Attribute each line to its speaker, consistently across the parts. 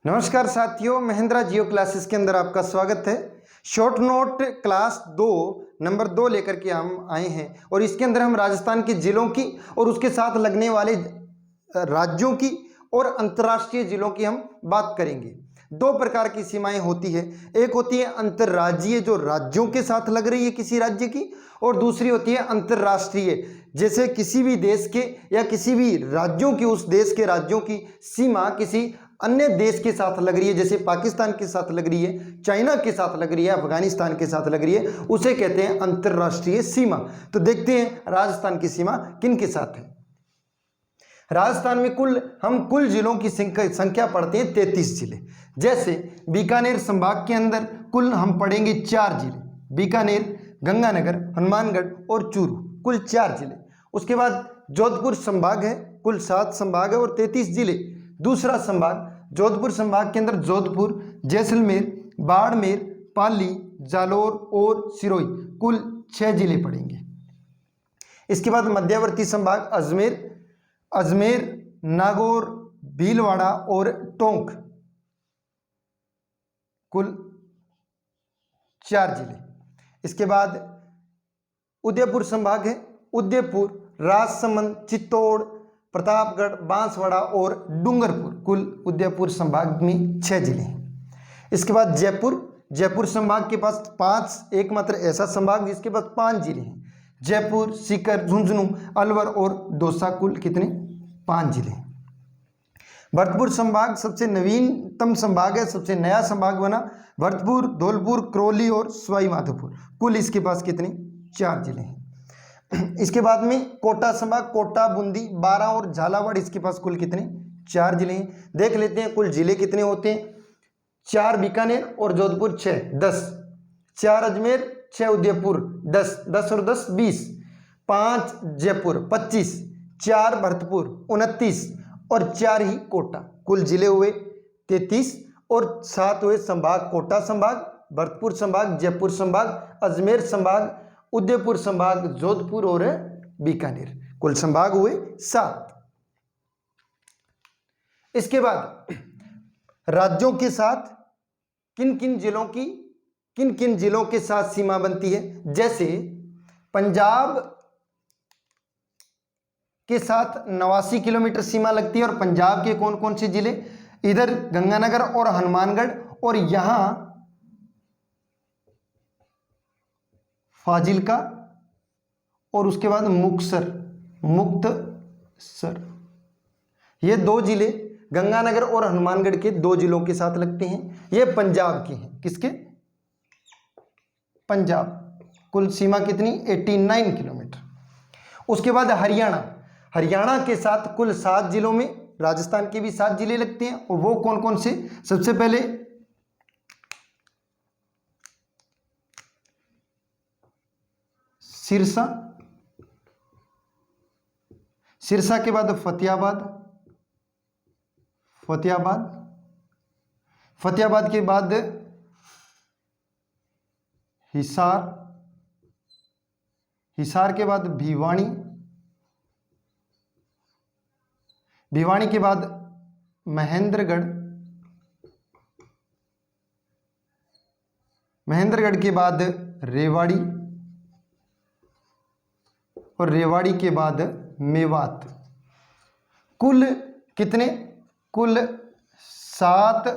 Speaker 1: नमस्कार साथियों, महिंद्रा जियो क्लासेस के अंदर आपका स्वागत है। शॉर्ट नोट क्लास 2 नंबर 2 लेकर के हम आए हैं और इसके अंदर हम राजस्थान के जिलों की और उसके साथ लगने वाले राज्यों की और अंतर्राष्ट्रीय जिलों की हम बात करेंगे। दो प्रकार की सीमाएं होती है, एक होती है अंतर्राज्यीय जो राज्यों के साथ लग रही है किसी राज्य की, और दूसरी होती है अंतर्राष्ट्रीय, जैसे किसी भी देश के या किसी भी राज्यों की, उस देश के राज्यों की सीमा किसी अन्य देश के साथ लग रही है, जैसे पाकिस्तान के साथ लग रही है, चाइना के साथ लग रही है, अफगानिस्तान के साथ लग रही है, उसे कहते हैं अंतर्राष्ट्रीय सीमा। तो देखते हैं राजस्थान की सीमा किन के साथ है। राजस्थान में हम कुल जिलों की संख्या पढ़ते हैं 33 जिले। जैसे बीकानेर संभाग के अंदर कुल हम पढ़ेंगे 4 जिले, बीकानेर, गंगानगर, हनुमानगढ़ और चूरू, कुल 4 जिले। उसके बाद जोधपुर संभाग है, कुल 7 संभाग है और 33 जिले। दूसरा संभाग जोधपुर संभाग के अंदर जोधपुर, जैसलमेर, बाड़मेर, पाली, जालोर और सिरोही, कुल 6 जिले पड़ेंगे। इसके बाद मध्यवर्ती संभाग अजमेर, नागौर, भीलवाड़ा और टोंक, कुल 4 जिले। इसके बाद उदयपुर संभाग है, उदयपुर, राजसमंद, चित्तौड़, प्रतापगढ़, बांसवाड़ा और डूंगरपुर, कुल उदयपुर संभाग में 6 जिले हैं। इसके बाद जयपुर संभाग के पास एकमात्र ऐसा संभाग जिसके पास 5 जिले हैं, जयपुर, सीकर, झुंझुनू, अलवर और दौसा, कुल कितने? 5 जिले हैं। भरतपुर संभाग सबसे नवीनतम संभाग है, सबसे नया संभाग बना। भरतपुर, धौलपुर, करौली और सवाई माधोपुर, कुल इसके पास कितने? 4 जिले हैं। इसके बाद में कोटा संभाग, कोटा, बूंदी, बारां और झालावाड़, इसके पास कुल कितने? 4 जिले हैं। देख लेते हैं कुल जिले कितने होते हैं। 4 बीकानेर और जोधपुर 6, 10, 4 अजमेर, 6 उदयपुर, 10, 10 और 10 20, 5 जयपुर 25, 4 भरतपुर 29 और 4 ही कोटा, कुल जिले हुए 33 और 7 हुए संभाग। कोटा संभाग, भरतपुर संभाग, जयपुर संभाग, अजमेर संभाग, उदयपुर संभाग, जोधपुर और बीकानेर, कुल संभाग हुए 7। इसके बाद राज्यों के साथ किन किन जिलों के साथ सीमा बनती है। जैसे पंजाब के साथ 89 किलोमीटर सीमा लगती है। और पंजाब के कौन कौन से जिले? इधर गंगानगर और हनुमानगढ़, और यहां फाजिल्का और उसके बाद मुक्तसर, ये 2 जिले गंगानगर और हनुमानगढ़ के 2 जिलों के साथ लगते हैं। ये पंजाब के हैं। किसके? पंजाब। कुल सीमा कितनी? 89 किलोमीटर। उसके बाद हरियाणा के साथ कुल 7 जिलों में राजस्थान के भी 7 जिले लगते हैं। और वो कौन कौन से? सबसे पहले सिरसा के बाद फतेहाबाद के बाद हिसार के बाद भिवानी के बाद महेंद्रगढ़ के बाद रेवाड़ी, और रेवाड़ी के बाद मेवात। कुल कितने? कुल 7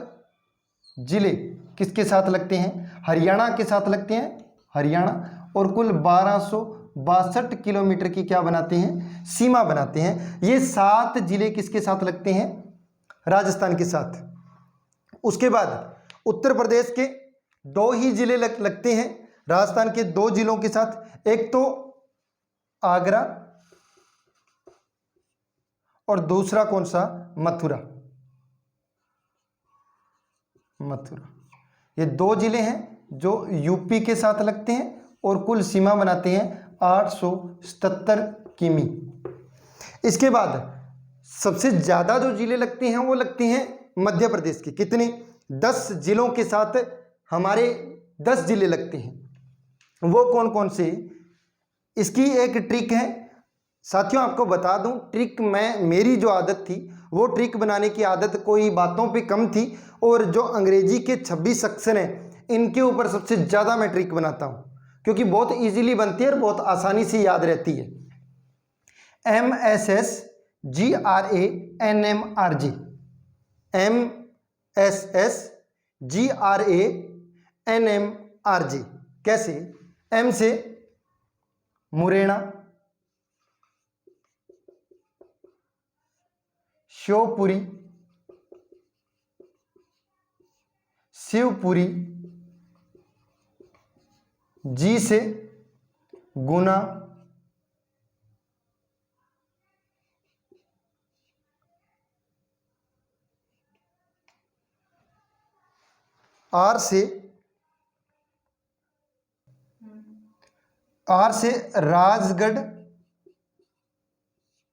Speaker 1: जिले किसके साथ लगते हैं? हरियाणा के साथ लगते हैं, हरियाणा। और कुल 1262 किलोमीटर की क्या बनाते हैं? सीमा बनाते हैं। ये 7 जिले किसके साथ लगते हैं? राजस्थान के साथ। उसके बाद उत्तर प्रदेश के 2 ही जिले लगते हैं राजस्थान के 2 जिलों के साथ। एक तो आगरा और दूसरा कौन सा? मथुरा। ये 2 जिले हैं जो यूपी के साथ लगते हैं और कुल सीमा बनाते हैं 877 किमी। इसके बाद सबसे ज्यादा जो जिले लगते हैं वो लगते हैं मध्य प्रदेश के। कितने? 10 जिलों के साथ हमारे 10 जिले लगते हैं। वो कौन कौन से? इसकी एक ट्रिक है साथियों, आपको बता दूं, ट्रिक मेरी जो आदत थी वो ट्रिक बनाने की आदत कोई बातों पे कम थी, और जो अंग्रेजी के 26 अक्षर हैं इनके ऊपर सबसे ज़्यादा मैं ट्रिक बनाता हूँ, क्योंकि बहुत इजीली बनती है और बहुत आसानी से याद रहती है। MSSGRANMRG, MSSGRANMRG। कैसे? एम से मुरैना, शिवपुरी, शिवपुरी, जी से गुना, आर से राजगढ़,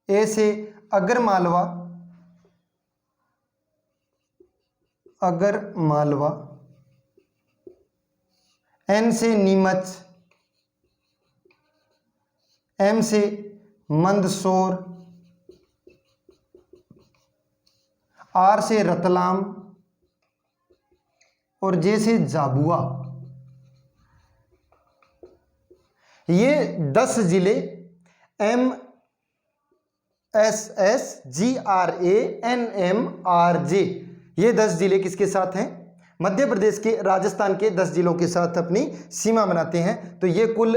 Speaker 1: ए से अगरमालवा, अगरमालवा, एन से नीमच, एम से मंदसौर, आर से रतलाम, और जे से झाबुआ। ये 10 जिले MSSGRANMRJ, ये 10 जिले किसके साथ हैं? मध्य प्रदेश के, राजस्थान के 10 जिलों के साथ अपनी सीमा बनाते हैं। तो ये कुल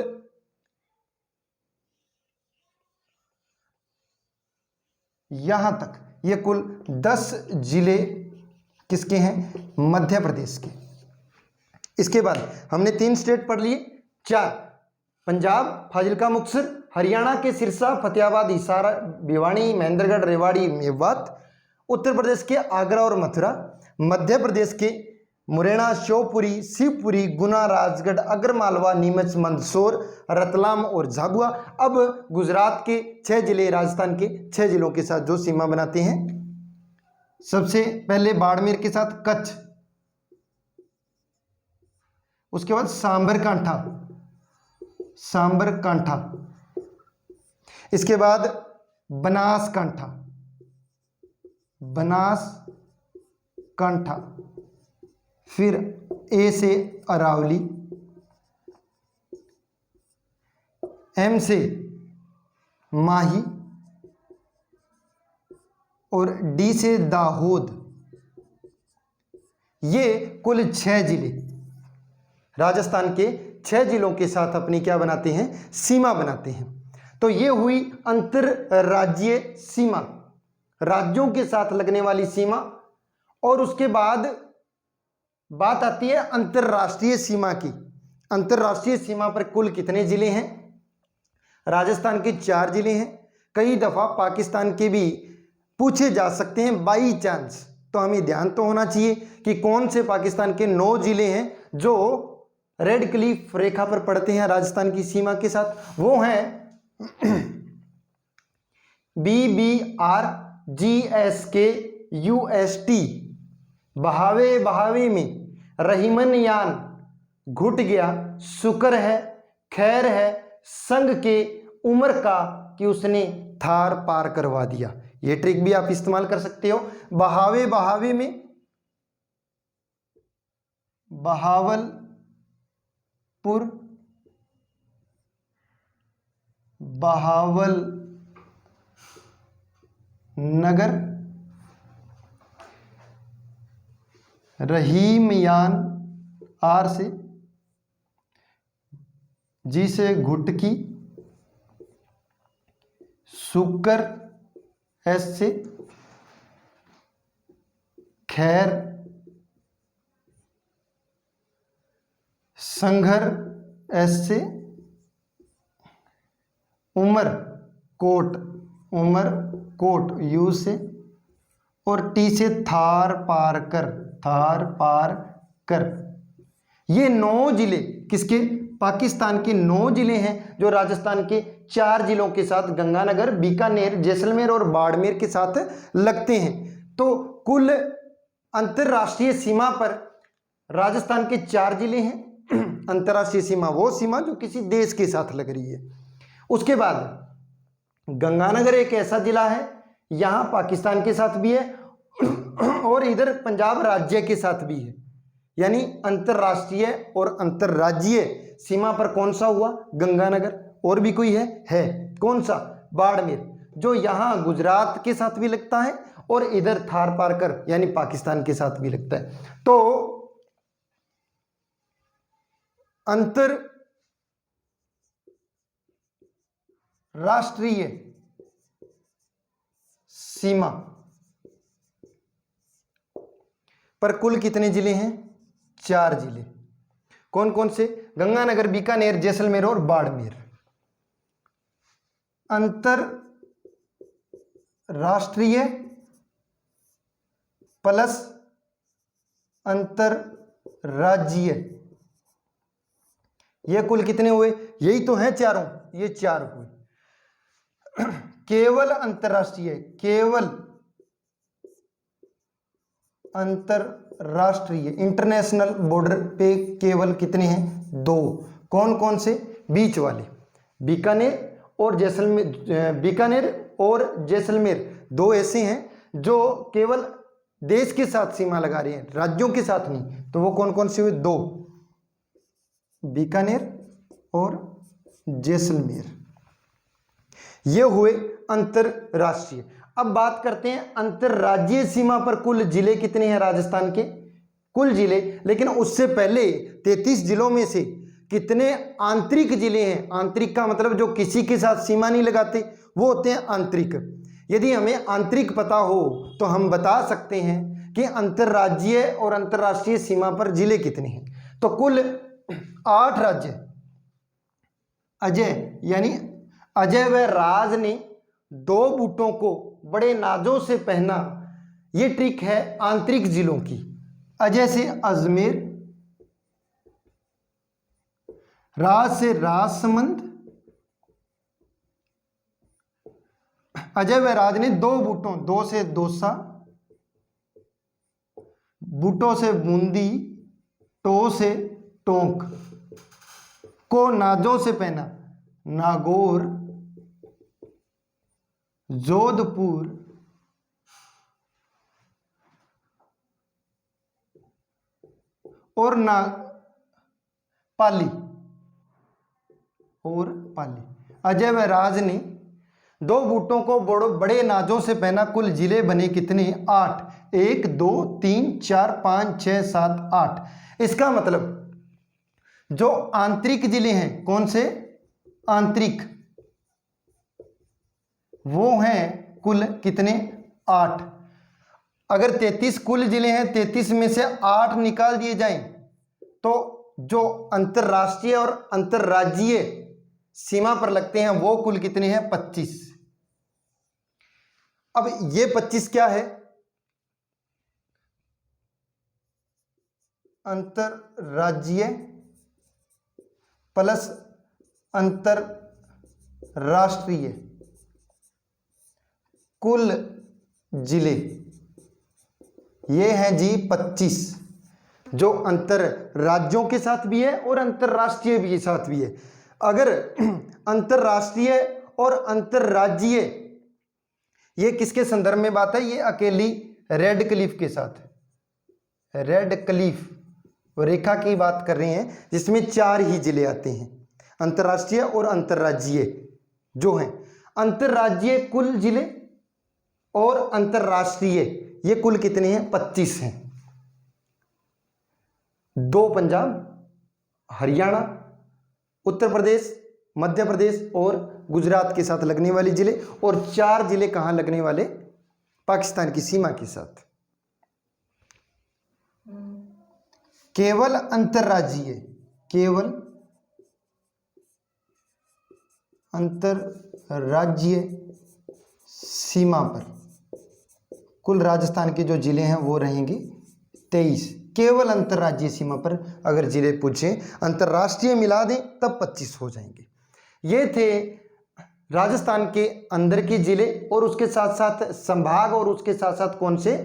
Speaker 1: यहां तक ये कुल 10 जिले किसके हैं? मध्य प्रदेश के। इसके बाद हमने 3 स्टेट पढ़ लिए, 4, पंजाब फाजिलका मुक्तसर, हरियाणा के सिरसा फतेहाबाद हिसार भिवानी महेंद्रगढ़ रेवाड़ी मेवात, उत्तर प्रदेश के आगरा और मथुरा, मध्य प्रदेश के मुरैना शिवपुरी शिवपुरी गुना राजगढ़ अगरमालवा नीमच मंदसौर रतलाम और झाबुआ। अब गुजरात के 6 जिले, राजस्थान के 6 जिलों के साथ जो सीमा बनाते हैं, सबसे पहले बाड़मेर के साथ कच्छ, उसके बाद सांबरकांठा, सांबरकांठा, इसके बाद बनासकांठा, बनासकांठा, फिर ए से अरावली, एम से माही, और डी से दाहोद। ये कुल 6 जिले राजस्थान के 6 जिलों के साथ अपनी क्या बनाते हैं? सीमा बनाते हैं। तो ये हुई अंतरराज्यीय सीमा, राज्यों के साथ लगने वाली सीमा। और उसके बाद बात आती है अंतरराष्ट्रीय सीमा की। अंतरराष्ट्रीय सीमा पर कुल कितने जिले हैं? राजस्थान के 4 जिले हैं। कई दफा पाकिस्तान के भी पूछे जा सकते हैं बाई चांस, तो हमें ध्यान तो होना चाहिए कि कौन से पाकिस्तान के 9 जिले हैं जो रेड क्लिफ रेखा पर पड़ते हैं राजस्थान की सीमा के साथ। वो हैं BBR GSK UST, बहावे बहावे में, रहीमन यान, घुट गया, शुक्र है, खैर है, संग के, उम्र का कि उसने थार पार करवा दिया। ये ट्रिक भी आप इस्तेमाल कर सकते हो। बहावे बहावे में बहावलपुर, बहावल नगर, रहीमयान आर से, जी से घुटकी, शुक्र एस से, खैर, संघर एस से, Umarkot, Umarkot U से, और टी से थार पार कर, थार पार कर। ये 9 जिले किसके? पाकिस्तान के 9 जिले हैं जो राजस्थान के 4 जिलों के साथ गंगानगर, बीकानेर, जैसलमेर और बाड़मेर के साथ लगते हैं। तो कुल अंतरराष्ट्रीय सीमा पर राजस्थान के 4 जिले हैं। अंतरराष्ट्रीय सीमा वो सीमा जो किसी देश के साथ लग रही है। उसके बाद गंगानगर एक ऐसा जिला है, यहाँ पाकिस्तान के साथ भी है और इधर पंजाब राज्य के साथ भी है। यानी अंतरराष्ट्रीय और अंतरराज्यीय सीमा पर कौन सा हुआ? गंगानगर। और भी कोई है कौन सा? बाड़मेर, जो यहाँ गुजरात के साथ भी लगता है और इधर थार पारकर यानी पाकिस्तान के साथ भी लगता है। तो अंतरराष्ट्रीय सीमा पर कुल कितने जिले हैं? 4 जिले। कौन कौन से? गंगानगर, बीकानेर, जैसलमेर और बाड़मेर। अंतरराष्ट्रीय प्लस अंतरराज्यीय, ये कुल कितने हुए? यही तो हैं चारों, ये 4 हुए। केवल अंतरराष्ट्रीय, केवल अंतरराष्ट्रीय इंटरनेशनल बॉर्डर पे केवल कितने हैं? 2। कौन कौन से? बीच वाले, बीकानेर और जैसलमेर। बीकानेर और जैसलमेर 2 ऐसे हैं जो केवल देश के साथ सीमा लगा रहे हैं, राज्यों के साथ नहीं। तो वो कौन कौन से हुए? 2, बीकानेर और जैसलमेर, ये हुए अंतरराष्ट्रीय। अब बात करते हैं अंतरराज्यीय सीमा पर कुल जिले कितने हैं राजस्थान के? कुल जिले, लेकिन उससे पहले 33 जिलों में से कितने आंतरिक जिले हैं? आंतरिक का मतलब जो किसी के साथ सीमा नहीं लगाते, वो होते हैं आंतरिक। यदि हमें आंतरिक पता हो तो हम बता सकते हैं कि अंतरराज्यीय और अंतरराष्ट्रीय सीमा पर जिले कितने हैं। तो कुल 8 राज्य। अजय यानी अजय व राज ने 2 बूटों को बड़े नाजों से पहना, ये ट्रिक है आंतरिक जिलों की। अजय से अजमेर, राज से राजसमंद। अजय व राज ने 2 बूटों, 2 से दौसा, बूटों से बूंदी, टो से टोंक, को नाजों से पहना। नागौर, जोधपुर, और पाली और पाली। अजय व राज ने 2 बूटों को बड़े नाजों से पहना। कुल जिले बने कितने? 8। 1 2 3 4 5 6 7 8। इसका मतलब जो आंतरिक जिले हैं, कौन से? आंतरिक, वो हैं कुल कितने? 8। अगर 33 कुल जिले हैं, 33 में से 8 निकाल दिए जाएं तो जो अंतरराष्ट्रीय और अंतरराज्यीय सीमा पर लगते हैं वो कुल कितने हैं? 25। अब ये 25 क्या है? अंतरराज्यीय प्लस अंतरराष्ट्रीय कुल जिले, ये हैं जी 25, जो अंतर राज्यों के साथ भी है और अंतरराष्ट्रीय के साथ भी है। अगर अंतरराष्ट्रीय और अंतरराज्यीय, ये किसके संदर्भ में बात है? ये अकेली रेड क्लिफ के साथ, रेड क्लिफ रेखा की बात कर रहे हैं, जिसमें 4 ही जिले आते हैं, अंतरराष्ट्रीय और अंतरराज्यीय जो हैं। अंतरराज्यीय कुल जिले और अंतरराष्ट्रीय ये कुल कितने हैं? 25 हैं। 2 पंजाब, हरियाणा, उत्तर प्रदेश, मध्य प्रदेश और गुजरात के साथ लगने वाले जिले, और 4 जिले कहाँ लगने वाले? पाकिस्तान की सीमा के साथ। केवल अंतरराज्यीय, केवल अंतरराज्यीय सीमा पर कुल राजस्थान के जो जिले हैं वो रहेंगे 23। केवल अंतरराज्यीय सीमा पर अगर जिले पूछें, अंतरराष्ट्रीय मिला दें तब 25 हो जाएंगे। ये थे राजस्थान के अंदर के जिले और उसके साथ साथ संभाग और उसके साथ साथ कौन से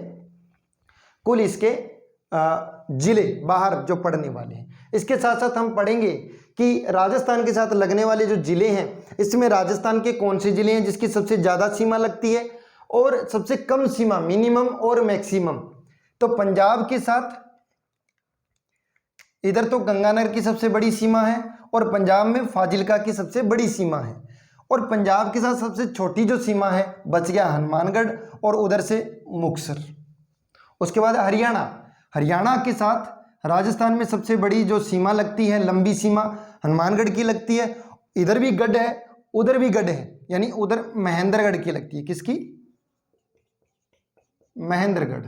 Speaker 1: कुल इसके जिले बाहर जो पड़ने वाले हैं। इसके साथ साथ हम पढ़ेंगे कि राजस्थान के साथ लगने वाले जो जिले हैं, इसमें राजस्थान के कौन से जिले हैं जिसकी सबसे ज़्यादा सीमा लगती है, और सबसे कम सीमा मिनिमम और मैक्सिमम। तो पंजाब के साथ इधर तो गंगानगर की सबसे बड़ी सीमा है और पंजाब में फाजिलका की सबसे बड़ी सीमा है, और पंजाब के साथ सबसे छोटी जो सीमा है बच गया हनुमानगढ़ और उधर से मुक्तसर। उसके बाद हरियाणा, हरियाणा के साथ राजस्थान में सबसे बड़ी जो सीमा लगती है, लंबी सीमा हनुमानगढ़ की लगती है। इधर भी गढ़ है उधर भी गढ़ है, यानी उधर महेंद्रगढ़ की लगती है। किसकी? महेंद्रगढ़।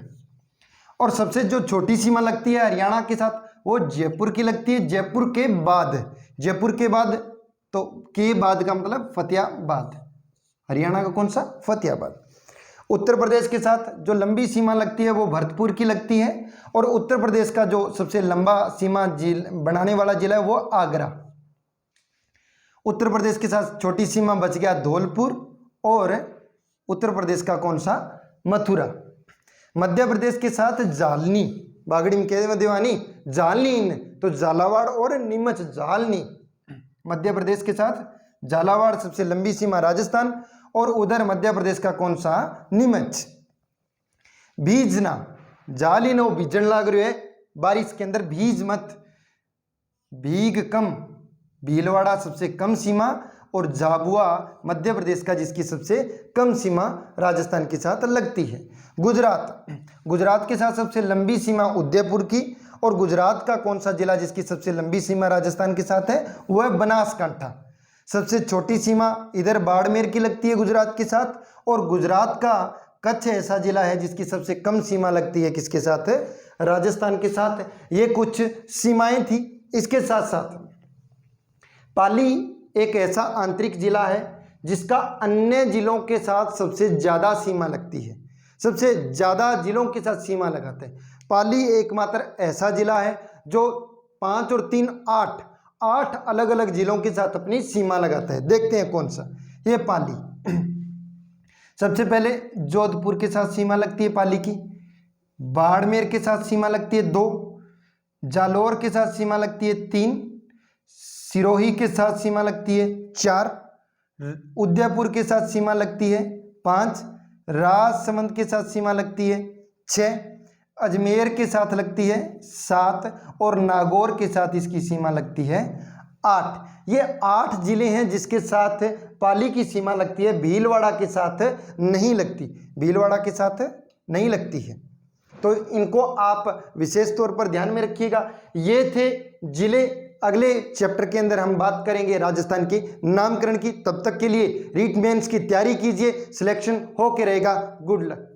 Speaker 1: और सबसे जो छोटी सीमा लगती है हरियाणा के साथ वो जयपुर की लगती है। जयपुर के बाद, जयपुर के बाद तो के बाद का मतलब फतेहाबाद, हरियाणा का कौन सा? फतेहाबाद। उत्तर प्रदेश के साथ जो लंबी सीमा लगती है वो भरतपुर की लगती है, और उत्तर प्रदेश का जो सबसे लंबा सीमा बनाने वाला जिला है वो आगरा। उत्तर प्रदेश के साथ छोटी सीमा बच गया धौलपुर, और उत्तर प्रदेश का कौन सा? मथुरा। मध्य प्रदेश के साथ जालनी, बागड़ी में कह दीवानी जालनी, तो झालावाड़ और नीमच, जालनी। मध्य प्रदेश के साथ झालावाड़ सबसे लंबी सीमा राजस्थान, और उधर मध्य प्रदेश का कौन सा? नीमच। भीजना, जालिनो भीजन लाग रही है बारिश के अंदर, भीज मत, भीग कम, भीलवाड़ा सबसे कम सीमा, और झाबुआ मध्य प्रदेश का जिसकी सबसे कम सीमा राजस्थान के साथ लगती है। गुजरात, गुजरात के साथ सबसे लंबी सीमा उदयपुर की, और गुजरात का कौन सा जिला जिसकी सबसे लंबी सीमा राजस्थान के साथ है? वह है बनासकांठा। सबसे छोटी सीमा इधर बाड़मेर की लगती है गुजरात के साथ, और गुजरात का कच्छ ऐसा जिला है जिसकी सबसे कम सीमा लगती है किसके साथ? राजस्थान के साथ। ये कुछ सीमाएं थी। इसके साथ साथ पाली एक ऐसा आंतरिक जिला है जिसका अन्य जिलों के साथ सबसे ज़्यादा सीमा लगती है, सबसे ज़्यादा जिलों के साथ सीमा लगाते हैं। पाली एकमात्र ऐसा जिला है जो 5 और 3 8 अलग अलग जिलों के साथ अपनी सीमा लगाता है। देखते हैं कौन सा? ये पाली। सबसे पहले जोधपुर के साथ सीमा लगती है पाली की, बाड़मेर के साथ सीमा लगती है 2, जालौर के साथ सीमा लगती है 3, सिरोही के साथ सीमा लगती है 4, उदयपुर के साथ सीमा लगती है 5, राजसमंद के साथ सीमा लगती है 6, अजमेर के साथ लगती है 7, और नागौर के साथ इसकी सीमा लगती है 8। ये 8 जिले हैं जिसके साथ पाली की सीमा लगती है, भीलवाड़ा के साथ नहीं लगती, भीलवाड़ा के साथ नहीं लगती है। तो इनको आप विशेष तौर पर ध्यान में रखिएगा। ये थे जिले। अगले चैप्टर के अंदर हम बात करेंगे राजस्थान की नामकरण की। तब तक के लिए रीट मेंस की तैयारी कीजिए, सिलेक्शन होके रहेगा। Good luck.